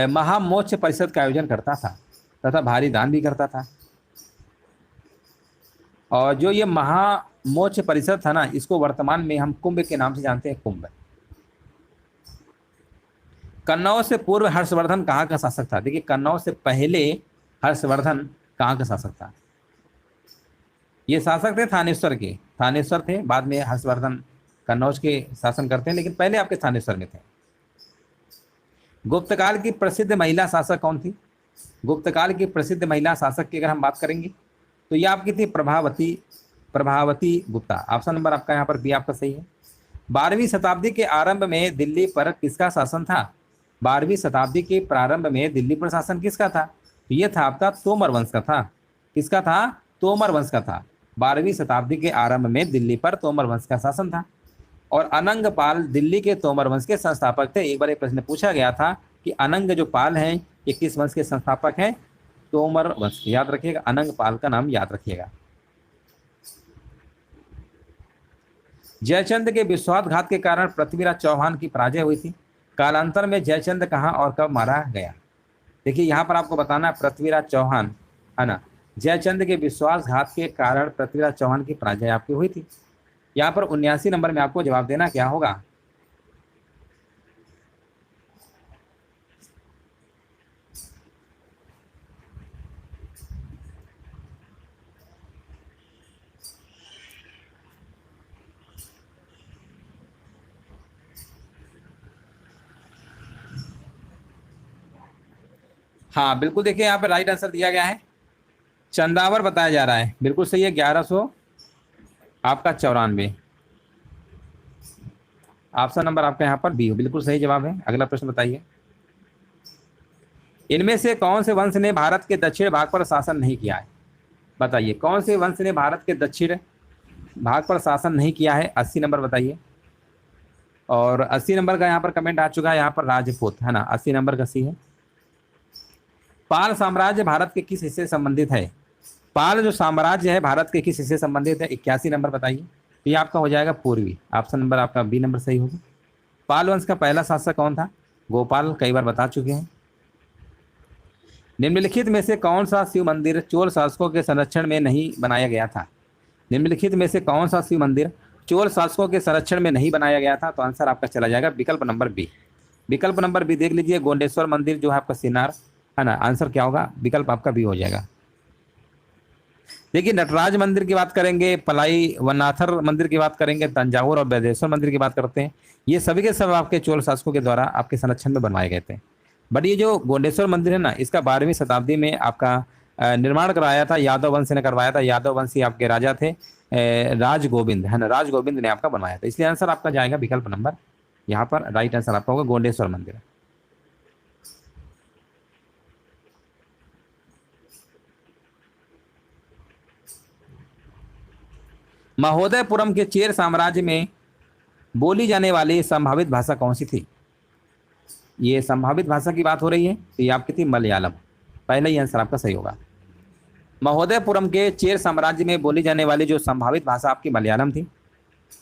महामोक्ष परिषद का आयोजन करता था तथा भारी दान भी करता था। और जो ये महामोक्ष परिषद था ना, इसको वर्तमान में हम कुंभ के नाम से जानते हैं, कुंभ। कन्नौज से पूर्व हर्षवर्धन कहाँ का शासक था। देखिए कन्नौज से पहले हर्षवर्धन कहाँ का शासक था। ये शासक थे थानेश्वर थे, बाद में हर्षवर्धन कन्नौज के शासन करते हैं, लेकिन पहले आपके थानेश्वर में थे। गुप्तकाल की प्रसिद्ध महिला शासक कौन थी। गुप्तकाल की प्रसिद्ध महिला शासक की अगर हम बात करेंगे तो ये आपकी थी प्रभावती गुप्ता। ऑप्शन नंबर आपका यहाँ पर बी आपका सही है। 12वीं शताब्दी के आरंभ में दिल्ली पर किसका शासन था। 12वीं शताब्दी के प्रारंभ में दिल्ली पर शासन किसका था। तो ये था आपका तोमर वंश का था। किसका था, तोमर वंश का था। 12वीं शताब्दी के आरंभ में दिल्ली पर तोमर वंश का शासन था। और अनंग पाल दिल्ली के तोमर वंश के संस्थापक थे। एक बार एक प्रश्न पूछा गया था कि अनंग जो पाल हैं ये किस वंश के संस्थापक हैं, तोमर वंश। याद रखिएगा, अनंग पाल का नाम याद रखिएगा। जयचंद के विश्वासघात के कारण पृथ्वीराज चौहान की पराजय हुई थी। कालांतर में जयचंद कहाँ और कब मारा गया। देखिए यहाँ पर आपको बताना है पृथ्वीराज चौहान, है ना, जयचंद के विश्वासघात के कारण पृथ्वीराज चौहान की पराजय आपकी हुई थी। यहाँ पर 79 नंबर में आपको जवाब देना क्या होगा। हाँ बिल्कुल, देखिए यहाँ पे राइट आंसर दिया गया है, चंदावर बताया जा रहा है, बिल्कुल सही है, 1100 आपका 94। ऑप्शन नंबर आपका यहाँ पर बी बिल्कुल सही जवाब है। अगला प्रश्न बताइए, इनमें से कौन से वंश ने भारत के दक्षिण भाग पर शासन नहीं किया है? बताइए कौन से वंश ने भारत के दक्षिण भाग पर शासन नहीं किया है? 80 नंबर बताइए। और 80 नंबर का यहाँ पर कमेंट आ चुका है, यहाँ पर राजपूत है ना, 80 नंबर का सी है। पाल साम्राज्य भारत के किस हिस्से से संबंधित है? पाल जो साम्राज्य है भारत के किस हिस्से से संबंधित है? 81 नंबर बताइए। तो ये आपका हो जाएगा पूर्वी, ऑप्शन नंबर आपका बी नंबर सही होगा। पाल वंश का पहला शासक कौन था? गोपाल, कई बार बता चुके हैं। निम्नलिखित में से कौन सा शिव मंदिर चोल शासकों के संरक्षण में नहीं बनाया गया था? निम्नलिखित में से कौन सा शिव मंदिर चोल शासकों के संरक्षण में नहीं बनाया गया था? तो आंसर आपका चला जाएगा विकल्प नंबर बी। विकल्प नंबर बी देख लीजिए, गोंडेश्वर मंदिर जो है आपका सिनार है ना, आंसर क्या होगा? विकल्प आपका बी हो जाएगा। देखिए नटराज मंदिर की बात करेंगे, पलाई वनाथर मंदिर की बात करेंगे, तंजावुर और बैदेश्वर मंदिर की बात करते हैं, ये सभी के सब आपके चोल शासकों के द्वारा आपके संरक्षण में बनवाए गए थे। बट ये जो गोंडेश्वर मंदिर है ना, इसका 12वीं शताब्दी में आपका निर्माण करवाया था, यादव वंश ने करवाया था। यादव वंशी आपके राजा थे राज गोविंद है ना, राज गोविंद ने आपका बनवाया था। इसलिए आंसर आपका जाएगा विकल्प नंबर, यहाँ पर राइट आंसर आपका होगा गोंडेश्वर मंदिर। महोदयपुरम के चेर साम्राज्य में बोली जाने वाली संभावित भाषा कौन सी थी? ये संभावित भाषा की बात हो रही है, तो ये आपकी थी मलयालम। पहला ही आंसर आपका सही होगा। महोदयपुरम के चेर साम्राज्य में बोली जाने वाली जो संभावित भाषा आपकी मलयालम थी।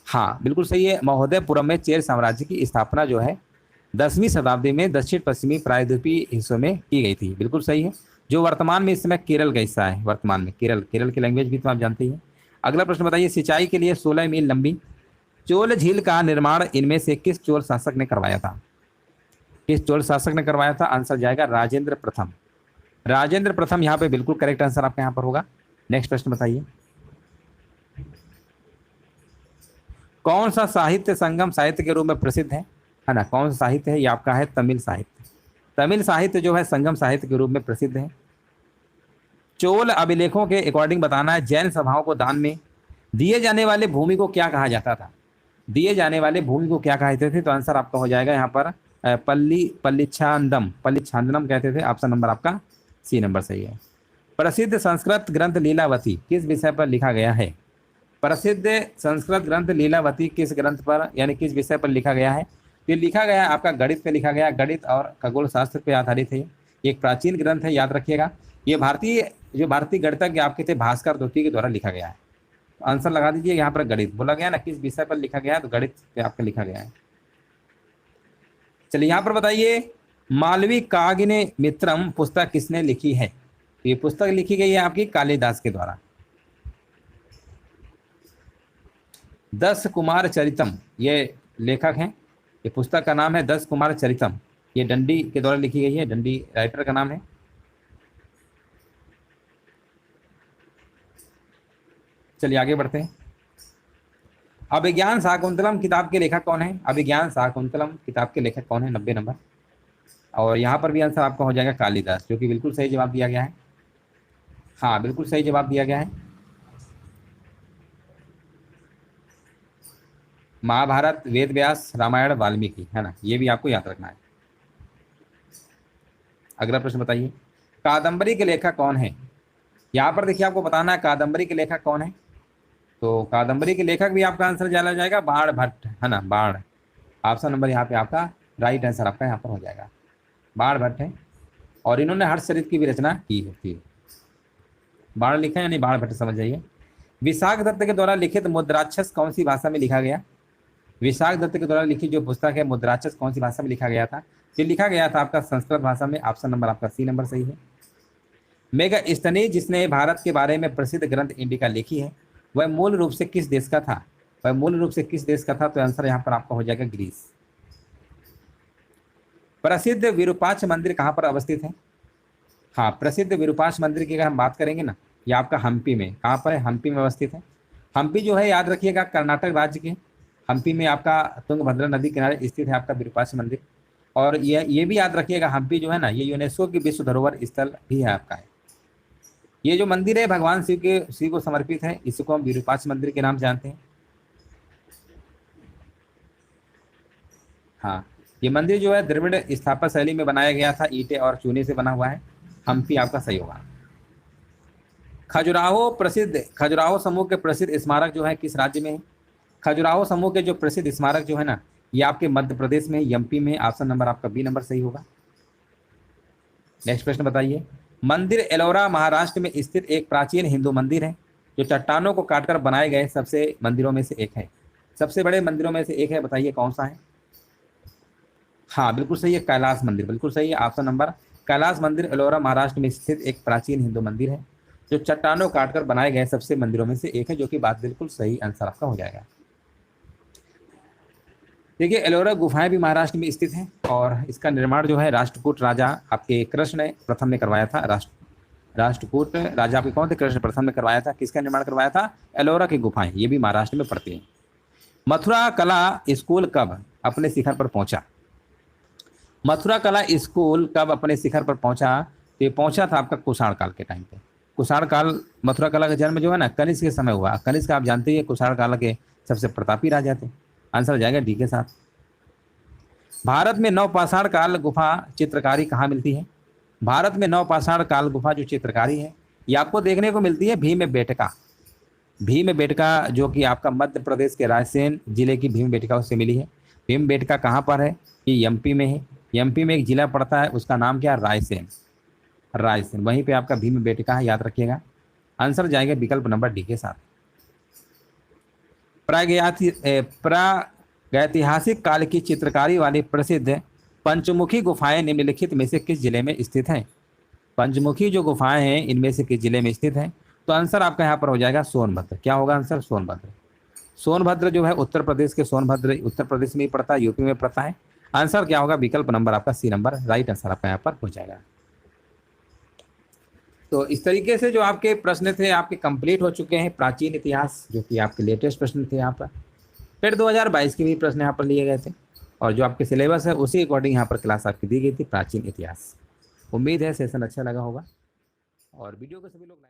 हाँ बिल्कुल सही है, महोदयपुरम में चेर साम्राज्य की स्थापना जो है 10वीं शताब्दी में दक्षिण पश्चिमी प्रायद्वीपीय हिस्सों में की गई थी। बिल्कुल सही है, जो वर्तमान में इस समय केरल का हिस्सा है। वर्तमान में केरल की लैंग्वेज भी तो आप जानते ही हैं। अगला प्रश्न बताइए, सिंचाई के लिए 16 मील लंबी चोल झील का निर्माण इनमें से किस चोल शासक ने करवाया था? किस चोल शासक ने करवाया था? आंसर जाएगा राजेंद्र प्रथम। राजेंद्र प्रथम यहाँ पे बिल्कुल करेक्ट आंसर आपका यहाँ पर होगा। नेक्स्ट प्रश्न बताइए, कौन सा साहित्य संगम साहित्य के रूप में प्रसिद्ध है ना? कौन सा साहित्य है? ये आपका है तमिल साहित्य। तमिल साहित्य जो है संगम साहित्य के रूप में प्रसिद्ध है। चोल अभिलेखों के अकॉर्डिंग बताना है, जैन सभाओं को दान में दिए जाने वाले भूमि को क्या कहा जाता था? दिए जाने वाले भूमि को क्या कहते थे? तो आंसर आपका हो जाएगा यहाँ पर पल्लिच्छांदनम कहते थे। ऑप्शन नंबर आपका सी नंबर सही है। प्रसिद्ध संस्कृत ग्रंथ लीलावती किस विषय पर लिखा गया है? प्रसिद्ध संस्कृत ग्रंथ लीलावती किस ग्रंथ पर यानी किस विषय पर लिखा गया है? ये लिखा गया है आपका गणित पे लिखा गया, गणित और खगोल शास्त्र पे आधारित है। एक प्राचीन ग्रंथ है, याद रखिएगा। ये भारतीय गणितज्ञ आपके थे भास्कर द्वितीय के द्वारा लिखा गया है। तो आंसर लगा दीजिए, यहाँ पर गणित बोला गया ना, किस विषय पर लिखा गया है? तो गणित पे आपका लिखा गया है। चलिए यहाँ पर बताइए, मालवी काग्नि मित्रम पुस्तक किसने लिखी है? तो ये पुस्तक लिखी गई है आपकी कालिदास के द्वारा। 10 कुमार चरितम ये लेखक हैं, ये पुस्तक का नाम है 10 कुमार चरितम। ये डंडी के द्वारा लिखी गई है, डंडी राइटर का नाम है। चलिए आगे बढ़ते हैं। अभिज्ञान शाकुंतलम किताब के लेखक कौन है? अभिज्ञान शाकुंतलम किताब के लेखक कौन है? 90 नंबर। और यहाँ पर भी आंसर आपका हो जाएगा कालिदास, जो कि बिल्कुल सही जवाब दिया गया है। हाँ बिल्कुल सही जवाब दिया गया है। महाभारत, वेद व्यास, रामायण, वाल्मीकि है ना, ये भी आपको याद रखना है। अगला प्रश्न बताइए, कादम्बरी के लेखक कौन है? यहाँ पर देखिए आपको बताना है कादम्बरी के लेखक कौन है। तो कादम्बरी के लेखक भी आपका आंसर चला जाएगा बाण भट्ट है ना, बाण। ऑप्शन नंबर यहाँ पे आपका राइट आंसर आपका यहाँ पर हो जाएगा, बाण भट्ट है। और इन्होंने हर्षचरित की भी रचना की होती है। बाण लिखा है यानी बाण भट्ट समझ जाइए। विशाख दत्त के द्वारा लिखित मुद्राक्षस कौन सी भाषा में लिखा गया? विशाख दत्त के द्वारा लिखित जो पुस्तक है मुद्राक्षस कौन सी भाषा में लिखा गया था? ये लिखा गया था आपका संस्कृत भाषा में। ऑप्शन नंबर आपका सी नंबर सही है। मेगास्थनीज जिसने भारत के बारे में प्रसिद्ध ग्रंथ इंडिका लिखी है, वह मूल रूप से किस देश का था? वह मूल रूप से किस देश का था? तो आंसर यहाँ पर आपका हो जाएगा ग्रीस। प्रसिद्ध विरूपाक्ष मंदिर कहाँ पर अवस्थित है? हाँ प्रसिद्ध विरूपाक्ष मंदिर की अगर हम बात करेंगे ना, ये आपका हम्पी में। कहाँ पर है? हम्पी में अवस्थित है। हम्पी जो है याद रखिएगा कर्नाटक राज्य के हम्पी में आपका तुंगभद्रा नदी किनारे स्थित है आपका विरूपाक्ष मंदिर। और ये भी याद रखिएगा, हम्पी जो है ना, ये यूनेस्को की विश्व धरोहर स्थल भी है आपका है। ये जो मंदिर है भगवान शिव को समर्पित है, इसको हम विरूपाक्ष मंदिर के नाम जानते हैं। हाँ, ये मंदिर जो है द्रविड़ स्थापत्य शैली में बनाया गया था, ईंटें और चूने से बना हुआ है। हम्पी आपका सही होगा। खजुराहो समूह के प्रसिद्ध स्मारक जो है किस राज्य में है? खजुराहो समूह के जो प्रसिद्ध स्मारक जो है ना, ये आपके मध्य प्रदेश में, एमपी में। ऑप्शन नंबर आपका बी नंबर सही होगा। नेक्स्ट प्रश्न बताइए। मंदिर एलोरा महाराष्ट्र में स्थित एक प्राचीन हिंदू मंदिर है जो चट्टानों को काटकर बनाए गए सबसे मंदिरों में से एक है। सबसे बड़े मंदिरों में से एक है, बताइए कौन सा है? हाँ बिल्कुल सही है, कैलाश मंदिर, बिल्कुल सही है। ऑप्शन नंबर कैलाश मंदिर एलोरा महाराष्ट्र में स्थित एक प्राचीन हिंदू मंदिर है जो चट्टानों काटकर बनाए गए सबसे मंदिरों में से एक है, जो कि बात बिल्कुल सही आंसर आपका हो जाएगा। देखिए एलोरा गुफाएं भी महाराष्ट्र में स्थित हैं और इसका निर्माण जो है राष्ट्रकूट राजा आपके कृष्ण प्रथम ने करवाया था। राष्ट्रकूट राजा आपके कौन थे? कृष्ण प्रथम ने करवाया था। किसका निर्माण करवाया था? एलोरा की गुफाएं, ये भी महाराष्ट्र में पड़ती हैं। मथुरा कला स्कूल कब अपने शिखर पर पहुंचा? मथुरा कला स्कूल कब अपने शिखर पर पहुंचा? तो ये पहुंचा था आपका कुषाण काल के टाइम पे। कुषाण काल, मथुरा कला का जन्म जो है ना कनिष्क के समय हुआ। कनिष्क आप जानते ही, कुषाण काल के सबसे प्रतापी राजा थे। आंसर हो जाएगा डी के साथ। भारत में नवपाषाण काल गुफा चित्रकारी कहाँ मिलती है? भारत में नवपाषाण काल गुफा जो चित्रकारी है, ये आपको देखने को मिलती है भीमबेटका। भीमबेटका जो कि आपका मध्य प्रदेश के रायसेन जिले की भीमबेटका उससे मिली है। भीमबेटका कहाँ पर है? ये एमपी में है। एमपी में एक जिला पड़ता है, उसका नाम क्या है? रायसेन। रायसेन, वहीं पे आपका भीमबेटका है, याद रखिएगा। आंसर जाएगा विकल्प नंबर डी के साथ। प्रागैतिहासिक काल की चित्रकारी वाली प्रसिद्ध पंचमुखी गुफाएं निम्नलिखित में से किस जिले में स्थित हैं? पंचमुखी जो गुफाएं हैं इनमें से किस जिले में स्थित हैं? तो आंसर आपका यहाँ पर हो जाएगा सोनभद्र। क्या होगा आंसर? सोनभद्र। सोनभद्र जो है उत्तर प्रदेश के सोनभद्र उत्तर प्रदेश में ही पड़ता है, यूपी में पड़ता है। आंसर क्या होगा? विकल्प नंबर आपका सी नंबर राइट आंसर आपका यहाँ पर हो जाएगा। तो इस तरीके से जो आपके प्रश्न थे आपके कंप्लीट हो चुके हैं। प्राचीन इतिहास जो कि आपके लेटेस्ट प्रश्न थे यहाँ पर, फिर 2022 के भी प्रश्न यहाँ पर लिए गए थे और जो आपके सिलेबस है उसी अकॉर्डिंग यहाँ पर क्लास आपकी दी गई थी प्राचीन इतिहास। उम्मीद है सेशन अच्छा लगा होगा और वीडियो को सभी लोग लाइक